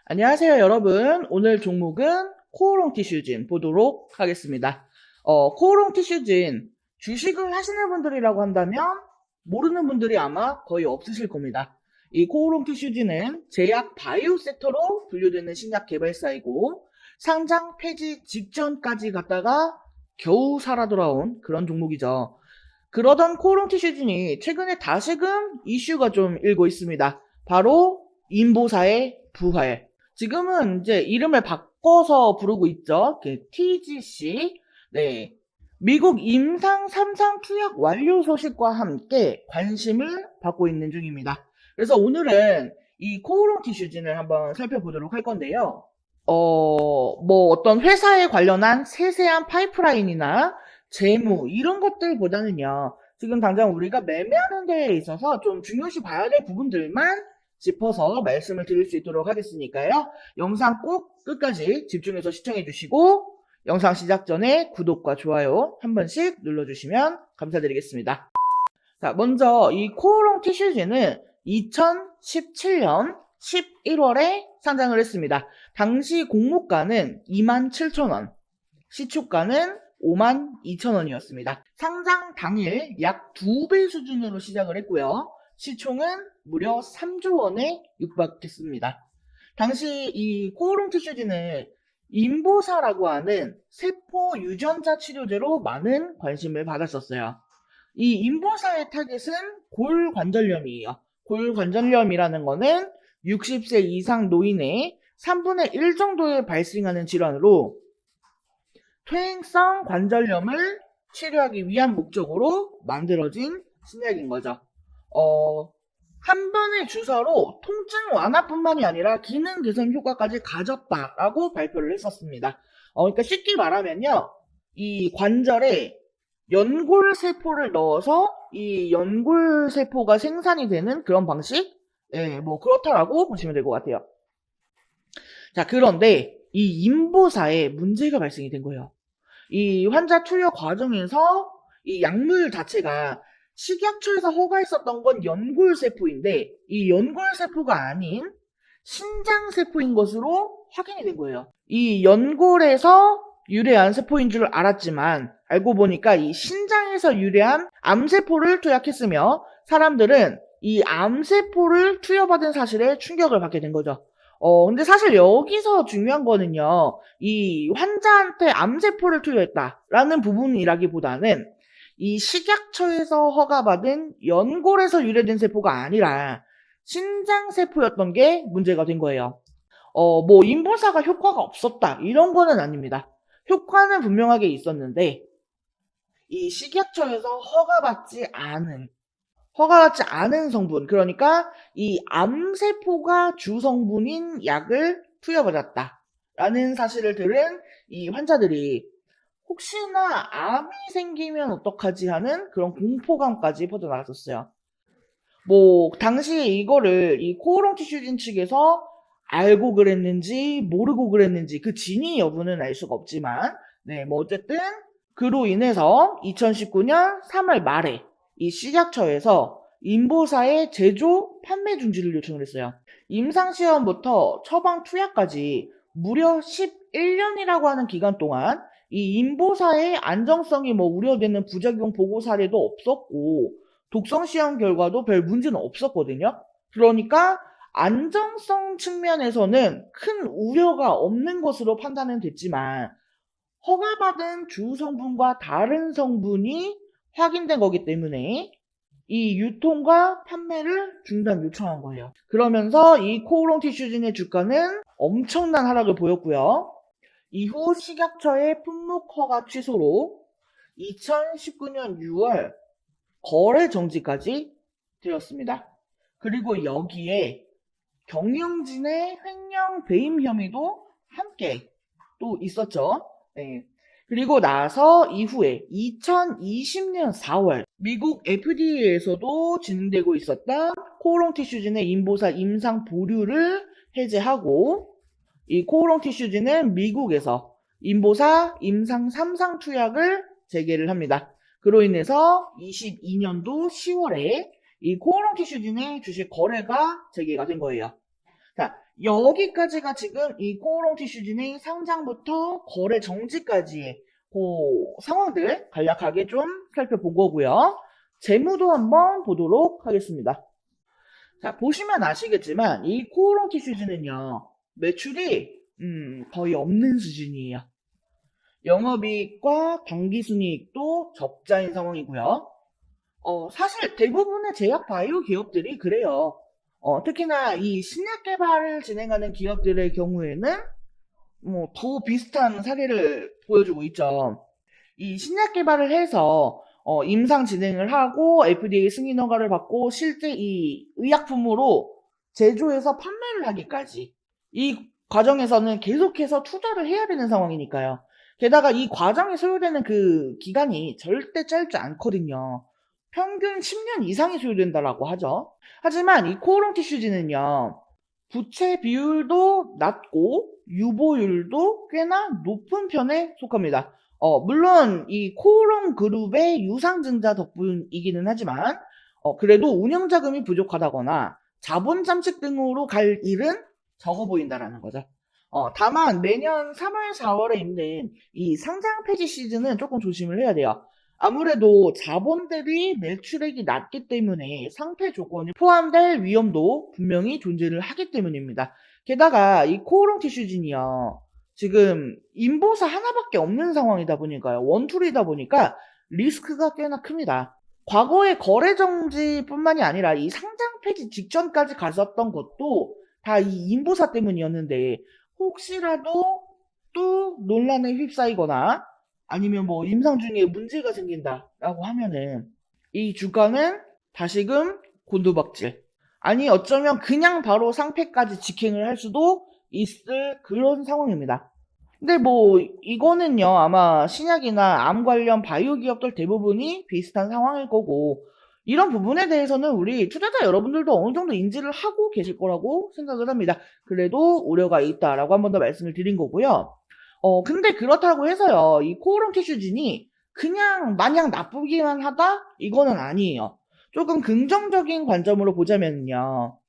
안녕하세요, 여러분. 오늘 종목은 코오롱 티슈진 보도록 하겠습니다. 코오롱 티슈진 주식을 하시는 분들이라고 한다면 모르는 분들이 아마 거의 없으실 겁니다. 이 코오롱 티슈진은 제약 바이오 섹터로 분류되는 신약 개발사이고 상장 폐지 직전까지 갔다가 겨우 살아 돌아온 그런 종목이죠. 그러던 코오롱 티슈진이 최근에 다시금 이슈가 좀 일고 있습니다. 바로 인보사의 부활. 지금은 이제 이름을 바꿔서 부르고 있죠. TGC. 네. 미국 임상 3상 투약 완료 소식과 함께 관심을 받고 있는 중입니다. 그래서 오늘은 이 코오롱 티슈진을 한번 살펴보도록 할 건데요. 뭐 어떤 회사에 관련한 세세한 파이프라인이나 재무 이런 것들보다는요. 지금 당장 우리가 매매하는 데에 있어서 좀 중요시 봐야 될 부분들만 짚어서 말씀을 드릴 수 있도록 하겠으니까요. 영상 꼭 끝까지 집중해서 시청해 주시고 영상 시작 전에 구독과 좋아요 한 번씩 눌러주시면 감사드리겠습니다. 자, 먼저 이 코오롱 티슈즈는 2017년 11월에 상장을 했습니다. 당시 공모가는 27,000원, 시초가는 52,000원이었습니다. 상장 당일 약 2배 수준으로 시작을 했고요. 시총은 무려 3조 원에 육박했습니다. 당시 이 코오롱 티슈진은 인보사라고 하는 세포 유전자 치료제로 많은 관심을 받았었어요. 이 인보사의 타겟은 골관절염이에요. 골관절염이라는 거는 60세 이상 노인의 3분의 1 정도에 발생하는 질환으로 퇴행성 관절염을 치료하기 위한 목적으로 만들어진 신약인 거죠. 한 번의 주사로 통증 완화뿐만이 아니라 기능 개선 효과까지 가졌다라고 발표를 했었습니다. 그러니까 쉽게 말하면요. 이 관절에 연골세포를 넣어서 이 연골세포가 생산이 되는 그런 방식? 예, 뭐 그렇다라고 보시면 될 것 같아요. 자, 그런데 이 인보사에 문제가 발생이 된 거예요. 이 환자 투여 과정에서 이 약물 자체가 식약처에서 허가했었던 건 연골세포인데 이 연골세포가 아닌 신장세포인 것으로 확인이 된 거예요. 이 연골에서 유래한 세포인 줄 알았지만 알고 보니까 이 신장에서 유래한 암세포를 투약했으며 사람들은 이 암세포를 투여받은 사실에 충격을 받게 된 거죠. 근데 사실 여기서 중요한 거는요, 이 환자한테 암세포를 투여했다라는 부분이라기보다는 이 식약처에서 허가받은 연골에서 유래된 세포가 아니라 신장세포였던 게 문제가 된 거예요. 뭐 인보사가 효과가 없었다 이런 거는 아닙니다. 효과는 분명하게 있었는데 이 식약처에서 허가받지 않은 성분, 그러니까 이 암세포가 주성분인 약을 투여받았다라는 사실을 들은 이 환자들이 혹시나 암이 생기면 어떡하지 하는 그런 공포감까지 퍼져나갔었어요. 뭐 당시에 이거를 이 코오롱 티슈진 측에서 알고 그랬는지 모르고 그랬는지 그 진위 여부는 알 수가 없지만 뭐 어쨌든 그로 인해서 2019년 3월 말에 이 식약처에서 인보사의 제조 판매 중지를 요청을 했어요. 임상시험부터 처방 투약까지 무려 11년이라고 하는 기간 동안 이 인보사의 안정성이 뭐 우려되는 부작용 보고 사례도 없었고 독성 시험 결과도 별 문제는 없었거든요. 그러니까 안정성 측면에서는 큰 우려가 없는 것으로 판단은 됐지만 허가받은 주 성분과 다른 성분이 확인된 거기 때문에 이 유통과 판매를 중단 요청한 거예요. 그러면서 이 코오롱 티슈진의 주가는 엄청난 하락을 보였고요. 이후 식약처의 품목 허가 취소로 2019년 6월 거래 정지까지 되었습니다. 그리고 여기에 경영진의 횡령 배임 혐의도 함께 또 있었죠. 네. 그리고 나서 이후에 2020년 4월 미국 FDA에서도 진행되고 있었던 코오롱 티슈진의 인보사 임상 보류를 해제하고 이 코오롱 티슈진은 미국에서 인보사 임상 3상 투약을 재개를 합니다. 그로 인해서 22년도 10월에 이 코오롱 티슈진의 주식 거래가 재개가 된 거예요. 자, 여기까지가 지금 이 코오롱 티슈진의 상장부터 거래 정지까지의 그 상황들 간략하게 좀 살펴본 거고요. 재무도 한번 보도록 하겠습니다. 자, 보시면 아시겠지만 이 코오롱 티슈즈는요. 매출이 거의 없는 수준이에요. 영업이익과 당기순이익도 적자인 상황이고요. 사실 대부분의 제약 바이오 기업들이 그래요. 특히나 이 신약 개발을 진행하는 기업들의 경우에는 뭐 더 비슷한 사례를 보여주고 있죠. 이 신약 개발을 해서 임상 진행을 하고 FDA 승인 허가를 받고 실제 이 의약품으로 제조해서 판매를 하기까지 이 과정에서는 계속해서 투자를 해야 되는 상황이니까요. 게다가 이 과정에 소요되는 그 기간이 절대 짧지 않거든요. 평균 10년 이상이 소요된다라고 하죠. 하지만 이 코오롱 티슈지는요. 부채 비율도 낮고 유보율도 꽤나 높은 편에 속합니다. 물론 이 코오롱 그룹의 유상증자 덕분이기는 하지만 그래도 운영 자금이 부족하다거나 자본 잠식 등으로 갈 일은 적어 보인다라는 거죠. 다만 매년 3월, 4월에 있는 이 상장 폐지 시즌은 조금 조심을 해야 돼요. 아무래도 자본 대비 매출액이 낮기 때문에 상폐 조건이 포함될 위험도 분명히 존재를 하기 때문입니다. 게다가 이 코오롱 티슈진이요. 지금 인보사 하나밖에 없는 상황이다 보니까요. 원툴이다 보니까 리스크가 꽤나 큽니다. 과거의 거래 정지뿐만이 아니라 이 상장 폐지 직전까지 갔었던 것도 다 이 인보사 때문이었는데 혹시라도 또 논란에 휩싸이거나 아니면 뭐 임상 중에 문제가 생긴다라고 하면은 이 주가는 다시금 곤두박질. 아니 어쩌면 그냥 바로 상폐까지 직행을 할 수도 있을 그런 상황입니다. 근데 뭐 이거는요 아마 신약이나 암 관련 바이오 기업들 대부분이 비슷한 상황일 거고 이런 부분에 대해서는 우리 투자자 여러분들도 어느 정도 인지를 하고 계실 거라고 생각을 합니다. 그래도 우려가 있다라고 한 번 더 말씀을 드린 거고요. 근데 그렇다고 해서요, 이 코오롱 티슈진이 그냥 마냥 나쁘기만 하다? 이거는 아니에요. 조금 긍정적인 관점으로 보자면요,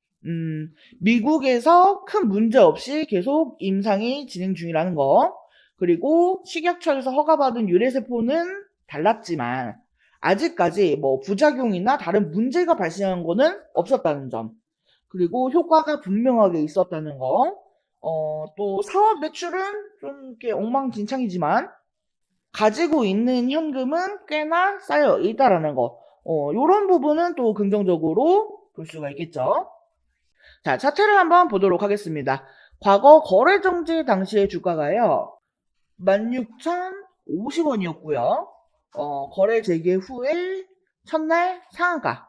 미국에서 큰 문제 없이 계속 임상이 진행 중이라는 거, 그리고 식약처에서 허가받은 유래세포는 달랐지만, 아직까지 뭐 부작용이나 다른 문제가 발생한 거는 없었다는 점, 그리고 효과가 분명하게 있었다는 거, 또 사업 매출은 좀 이렇게 엉망진창이지만 가지고 있는 현금은 꽤나 쌓여 있다라는 거. 요런 부분은 또 긍정적으로 볼 수가 있겠죠. 자, 차트를 한번 보도록 하겠습니다. 과거 거래 정지 당시의 주가가요. 16,050원이었고요. 거래 재개 후에 첫날 상한가.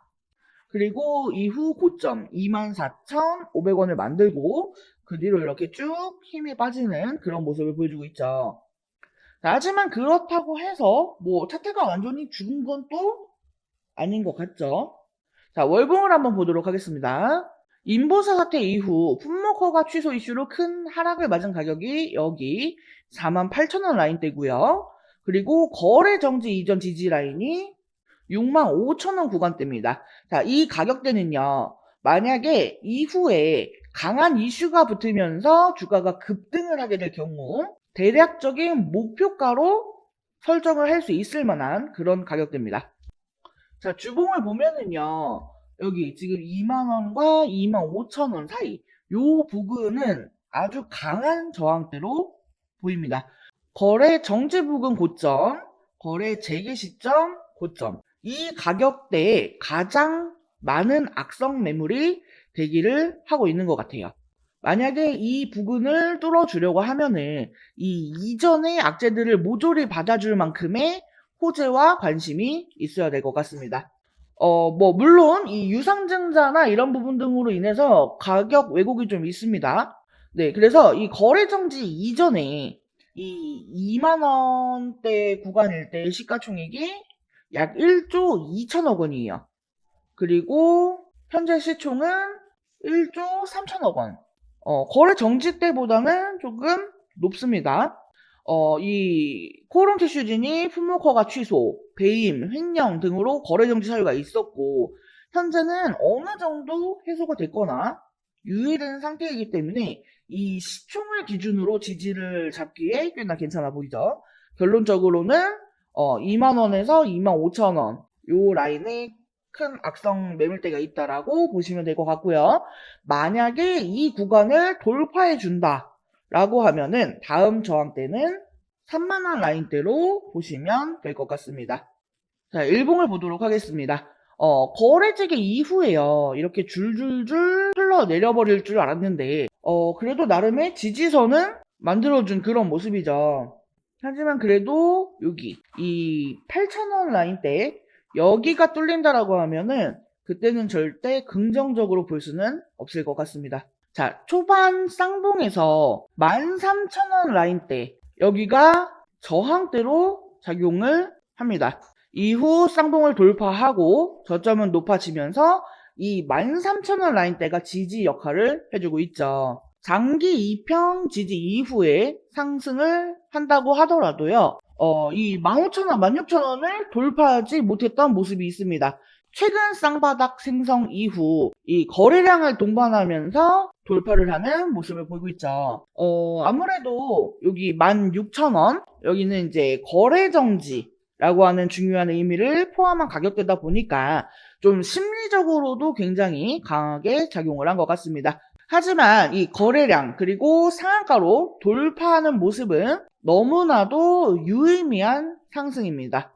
그리고 이후 고점 24,500원을 만들고 그 뒤로 이렇게 쭉 힘이 빠지는 그런 모습을 보여주고 있죠. 자, 하지만 그렇다고 해서 뭐 차트가 완전히 죽은 건 또 아닌 것 같죠. 자, 월봉을 한번 보도록 하겠습니다. 인보사 사태 이후 품목허가 취소 이슈로 큰 하락을 맞은 가격이 여기 48,000원 라인대고요. 그리고 거래 정지 이전 지지 라인이 65,000원 구간대입니다. 자, 이 가격대는요. 만약에 이후에 강한 이슈가 붙으면서 주가가 급등을 하게 될 경우 대략적인 목표가로 설정을 할 수 있을 만한 그런 가격대입니다. 자, 주봉을 보면은요. 여기 지금 2만원과 25,000원 사이 요 부근은 아주 강한 저항대로 보입니다. 거래 정지 부근 고점, 거래 재개 시점 고점. 이 가격대에 가장 많은 악성 매물이 대기를 하고 있는 것 같아요. 만약에 이 부근을 뚫어주려고 하면은 이 이전의 악재들을 모조리 받아줄 만큼의 호재와 관심이 있어야 될 것 같습니다. 뭐 물론 이 유상증자나 이런 부분 등으로 인해서 가격 왜곡이 좀 있습니다. 네, 그래서 이 거래 정지 이전에 이 2만 원대 구간일 때 시가총액이 약 1조 2천억 원이에요. 그리고 현재 시총은 1조 3천억 원. 거래 정지 때보다는 조금 높습니다. 이 코오롱 티슈진이 품목허가 취소, 배임, 횡령 등으로 거래 정지 사유가 있었고 현재는 어느 정도 해소가 됐거나 유예된 상태이기 때문에 이 시총을 기준으로 지지를 잡기에 꽤나 괜찮아 보이죠. 결론적으로는 2만원에서 25,000원 요 라인에 큰 악성 매물대가 있다라고 보시면 될 것 같고요. 만약에 이 구간을 돌파해 준다 라고 하면은 다음 저항대는 3만원 라인대로 보시면 될 것 같습니다. 자, 일봉을 보도록 하겠습니다. 거래재개 이후에요. 이렇게 줄줄줄 흘러내려버릴 줄 알았는데, 그래도 나름의 지지선은 만들어준 그런 모습이죠. 하지만 그래도 여기, 이 8,000원 라인대, 여기가 뚫린다라고 하면은, 그때는 절대 긍정적으로 볼 수는 없을 것 같습니다. 자, 초반 쌍봉에서 13,000원 라인대, 여기가 저항대로 작용을 합니다. 이후 쌍봉을 돌파하고 저점은 높아지면서 이 13,000원 라인대가 지지 역할을 해주고 있죠. 장기 2평 지지 이후에 상승을 한다고 하더라도요. 이 15,000원, 16,000원을 돌파하지 못했던 모습이 있습니다. 최근 쌍바닥 생성 이후 이 거래량을 동반하면서 돌파를 하는 모습을 보이고 있죠. 아무래도 여기 16,000원, 여기는 이제 거래 정지라고 하는 중요한 의미를 포함한 가격대다 보니까 좀 심리적으로도 굉장히 강하게 작용을 한 것 같습니다. 하지만 이 거래량 그리고 상한가로 돌파하는 모습은 너무나도 유의미한 상승입니다.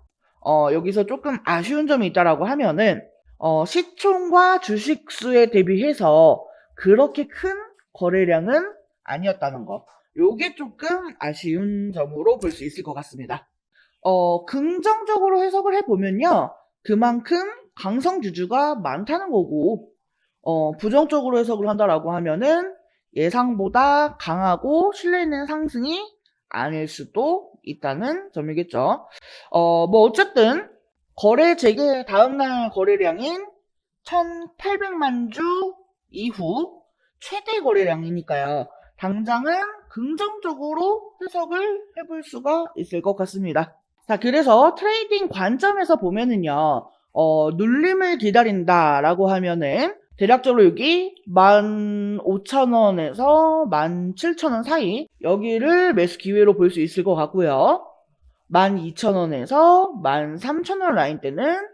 여기서 조금 아쉬운 점이 있다라고 하면은 시총과 주식수에 대비해서 그렇게 큰 거래량은 아니었다는 거. 요게 조금 아쉬운 점으로 볼 수 있을 것 같습니다. 긍정적으로 해석을 해보면요. 그만큼 강성주주가 많다는 거고, 부정적으로 해석을 한다라고 하면은 예상보다 강하고 신뢰 있는 상승이 아닐 수도 있다는 점이겠죠. 뭐 어쨌든 거래 재개 다음날 거래량인 1,800만 주 이후 최대 거래량이니까요. 당장은 긍정적으로 해석을 해볼 수가 있을 것 같습니다. 자, 그래서 트레이딩 관점에서 보면은요, 눌림을 기다린다라고 하면은 대략적으로 여기 15,000원에서 17,000원 사이 여기를 매수 기회로 볼 수 있을 것 같고요. 12,000원에서 13,000원 라인대는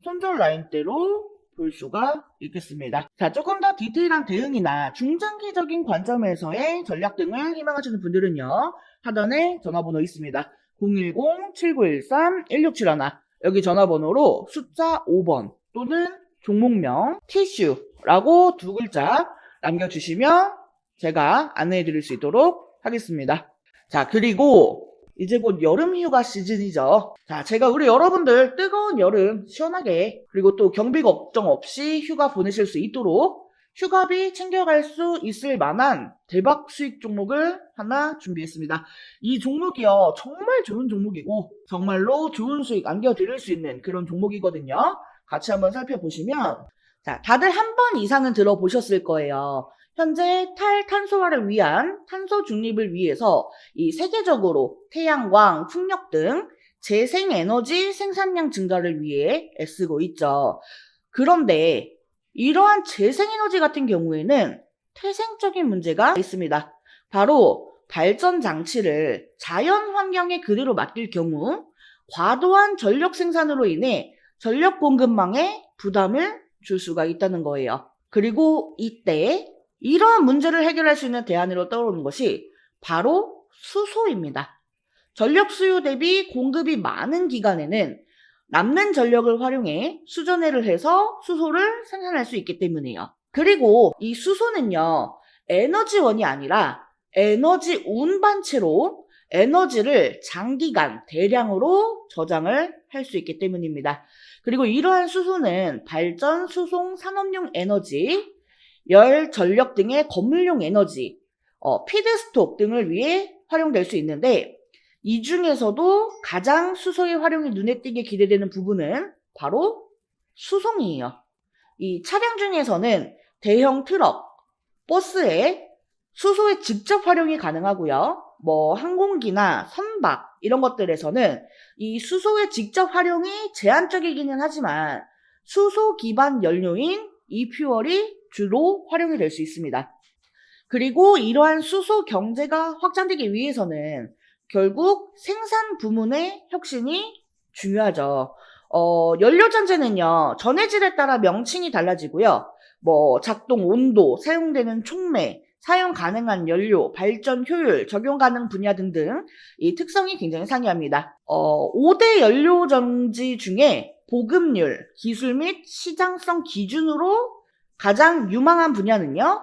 손절 라인대로 볼 수가 있겠습니다. 자, 조금 더 디테일한 대응이나 중장기적인 관점에서의 전략 등을 희망하시는 분들은요. 하단에 전화번호 있습니다. 010-7913-1671 여기 전화번호로 숫자 5번 또는 종목명 티슈라고 두 글자 남겨주시면 제가 안내해 드릴 수 있도록 하겠습니다. 자, 그리고 이제 곧 여름 휴가 시즌이죠. 자, 제가 우리 여러분들 뜨거운 여름 시원하게 그리고 또 경비 걱정 없이 휴가 보내실 수 있도록 휴가비 챙겨갈 수 있을 만한 대박 수익 종목을 하나 준비했습니다. 이 종목이요, 정말 좋은 종목이고 정말로 좋은 수익 안겨드릴 수 있는 그런 종목이거든요. 같이 한번 살펴보시면, 자, 다들 한 번 이상은 들어보셨을 거예요. 현재 탈탄소화를 위한 탄소 중립을 위해서 이 세계적으로 태양광, 풍력 등 재생에너지 생산량 증가를 위해 애쓰고 있죠. 그런데 이러한 재생에너지 같은 경우에는 태생적인 문제가 있습니다. 바로 발전 장치를 자연 환경에 그대로 맡길 경우 과도한 전력 생산으로 인해 전력 공급망에 부담을 줄 수가 있다는 거예요. 그리고 이때 이러한 문제를 해결할 수 있는 대안으로 떠오르는 것이 바로 수소입니다. 전력 수요 대비 공급이 많은 기간에는 남는 전력을 활용해 수전해를 해서 수소를 생산할 수 있기 때문이에요. 그리고 이 수소는요, 에너지원이 아니라 에너지 운반체로 에너지를 장기간 대량으로 저장을 할 수 있기 때문입니다. 그리고 이러한 수소는 발전, 수송, 산업용 에너지, 열, 전력 등의 건물용 에너지, 피드스톡 등을 위해 활용될 수 있는데 이 중에서도 가장 수소의 활용이 눈에 띄게 기대되는 부분은 바로 수송이에요. 이 차량 중에서는 대형 트럭, 버스에 수소의 직접 활용이 가능하고요. 뭐 항공기나 선박 이런 것들에서는 이 수소의 직접 활용이 제한적이기는 하지만 수소 기반 연료인 이퓨얼이 주로 활용이 될 수 있습니다. 그리고 이러한 수소 경제가 확장되기 위해서는 결국 생산 부문의 혁신이 중요하죠. 연료전지는요, 전해질에 따라 명칭이 달라지고요. 작동 온도, 사용되는 촉매, 사용 가능한 연료, 발전 효율, 적용 가능 분야 등등 이 특성이 굉장히 상이합니다. 5대 연료전지 중에 보급률, 기술 및 시장성 기준으로 가장 유망한 분야는요,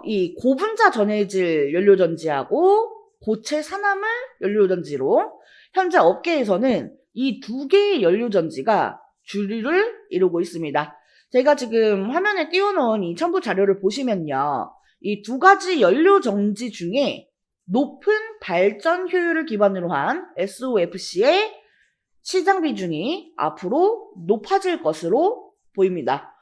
이 고분자 전해질 연료전지하고 고체 산화물 연료전지로 현재 업계에서는 이 두 개의 연료전지가 주류를 이루고 있습니다. 제가 지금 화면에 띄워놓은 이 첨부 자료를 보시면요. 이 두 가지 연료전지 중에 높은 발전 효율을 기반으로 한 SOFC의 시장 비중이 앞으로 높아질 것으로 보입니다.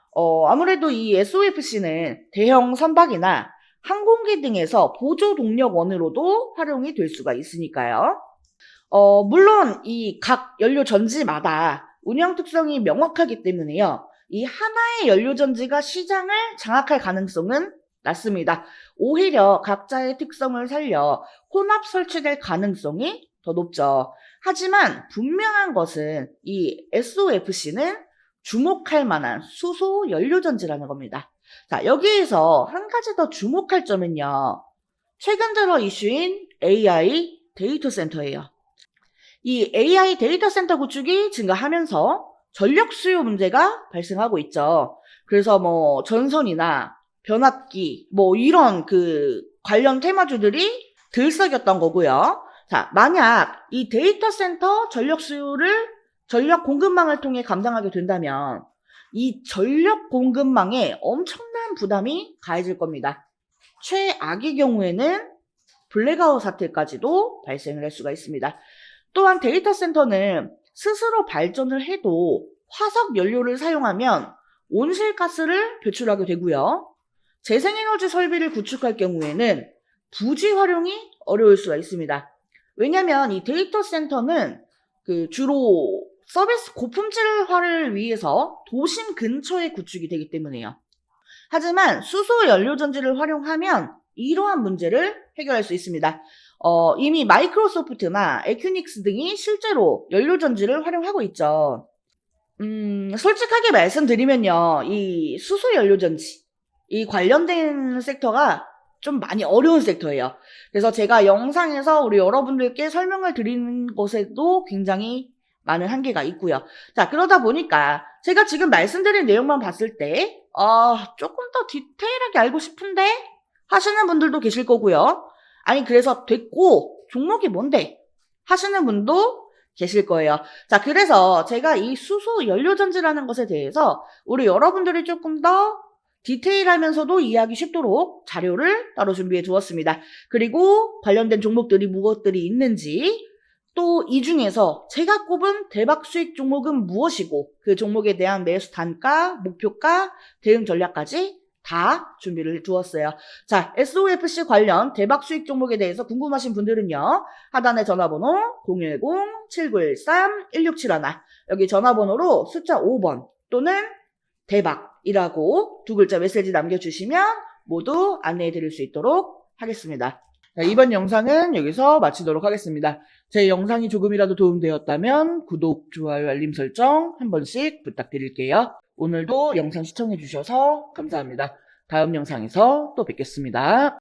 아무래도 이 SOFC는 대형 선박이나 항공기 등에서 보조 동력원으로도 활용이 될 수가 있으니까요. 물론 이 각 연료 전지마다 운영 특성이 명확하기 때문에요. 이 하나의 연료 전지가 시장을 장악할 가능성은 낮습니다. 오히려 각자의 특성을 살려 혼합 설치될 가능성이 더 높죠. 하지만 분명한 것은 이 SOFC는 주목할 만한 수소 연료 전지라는 겁니다. 자, 여기에서 한 가지 더 주목할 점은요. 최근 들어 이슈인 AI 데이터 센터예요. 이 AI 데이터 센터 구축이 증가하면서 전력 수요 문제가 발생하고 있죠. 그래서 전선이나 변압기 이런 관련 테마주들이 들썩였던 거고요. 자, 만약 이 데이터 센터 전력 수요를 전력 공급망을 통해 감당하게 된다면 이 전력 공급망에 엄청난 부담이 가해질 겁니다. 최악의 경우에는 블랙아웃 사태까지도 발생을 할 수가 있습니다. 또한 데이터 센터는 스스로 발전을 해도 화석 연료를 사용하면 온실가스를 배출하게 되고요. 재생에너지 설비를 구축할 경우에는 부지 활용이 어려울 수가 있습니다. 왜냐하면 이 데이터 센터는 주로 서비스 고품질화를 위해서 도심 근처에 구축이 되기 때문에요. 하지만 수소 연료전지를 활용하면 이러한 문제를 해결할 수 있습니다. 이미 마이크로소프트나 에큐닉스 등이 실제로 연료전지를 활용하고 있죠. 솔직하게 말씀드리면요. 이 수소 연료전지, 이 관련된 섹터가 좀 많이 어려운 섹터예요. 그래서 제가 영상에서 우리 여러분들께 설명을 드리는 것에도 굉장히 많은 한계가 있고요. 자, 그러다 보니까 제가 지금 말씀드린 내용만 봤을 때 조금 더 디테일하게 알고 싶은데 하시는 분들도 계실 거고요. 아니 그래서 됐고 종목이 뭔데 하시는 분도 계실 거예요. 자, 그래서 제가 이 수소 연료전지라는 것에 대해서 우리 여러분들이 조금 더 디테일하면서도 이해하기 쉽도록 자료를 따로 준비해 두었습니다. 그리고 관련된 종목들이 무엇들이 있는지, 또 이 중에서 제가 꼽은 대박 수익 종목은 무엇이고 그 종목에 대한 매수 단가, 목표가, 대응 전략까지 다 준비를 두었어요. 자, SOFC 관련 대박 수익 종목에 대해서 궁금하신 분들은요. 하단의 전화번호 010-7913-1671 여기 전화번호로 숫자 5번 또는 대박이라고 두 글자 메시지 남겨주시면 모두 안내해 드릴 수 있도록 하겠습니다. 자, 이번 영상은 여기서 마치도록 하겠습니다. 제 영상이 조금이라도 도움되었다면 구독, 좋아요, 알림 설정 한 번씩 부탁드릴게요. 오늘도 영상 시청해 주셔서 감사합니다. 다음 영상에서 또 뵙겠습니다.